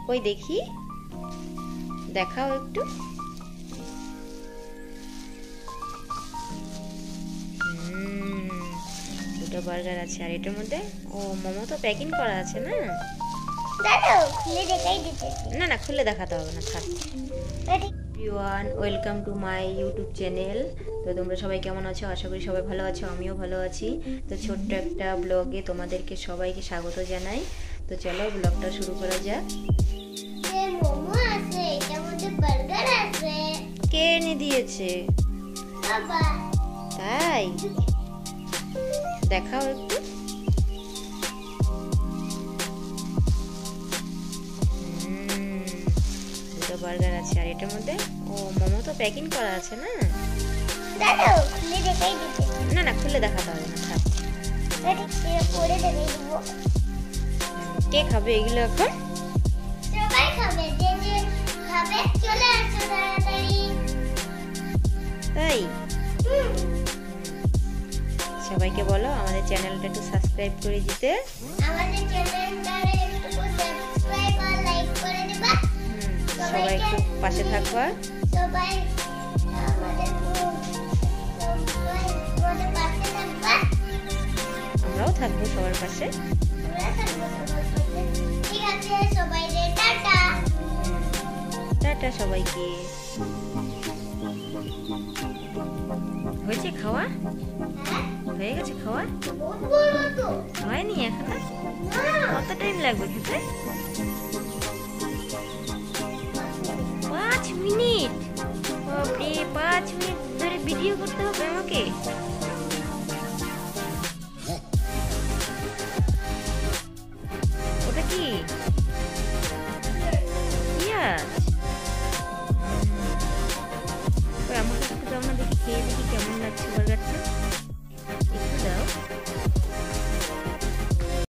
কই দেখি, দেখাও একটু। দুটো বার্গার আছে, আর এটার মধ্যে ও মোমো তো প্যাকিং করা আছে না? দাঁড়াও, খুলে দেখাই দিতেছি। না না, খুলে দেখাতে হবে না, থাক। Everyone, welcome to my YouTube channel. তো তোমরা সবাই কেমন আছো? আশা করি সবাই ভালো আছো, আমিও ভালো আছি। তো ছোট্ট একটা ব্লগে তোমাদেরকে সবাইকে স্বাগত জানাই। তো চলো ব্লগটা শুরু করা যাক। মোমো আছে, এটার মধ্যে বার্গার আছে। কে এনে দিয়েছে? বাবা। তাই? দেখাও একটু। দুটো বার্গার আছে, আর এটার মধ্যে ও মোমো তো প্যাকিং করা আছে না? দাঁড়াও, খুলে দেখাই দিতেছি। না না, খুলে দেখাতে হবে না, থাক। পরে দেখাই দিব। কে খাবে এগুলো এখন? সবাই খাবে, যে যে খাবে চলে আসো তাড়াতাড়ি। তাই? সবাইকে বলো আমাদের চ্যানেলটা একটু সাবস্ক্রাইব করে দিতে। আমাদের চ্যানেলটা একটু সাবস্ক্রাইব আর লাইক করে দিবা। সবাই একটু পাশে থাকবা। সবাই আমাদের পাশে থাকবা। আমরাও থাকবো সবার পাশে। আমরা থাকবো সবার পাশে। ঠিক আছে, সবাইকে টাটা। টাটা সবাইকে। হয়েছে খাওয়া? হয়ে গেছে খাওয়া? বহুত বড় তো। হয়নি এখনো? না। কত টাইম লাগবে খেতে? 5 মিনিট? বাপরে, 5 মিনিট ধরে ভিডিও করতে হবে আমাকে? ওটা কি?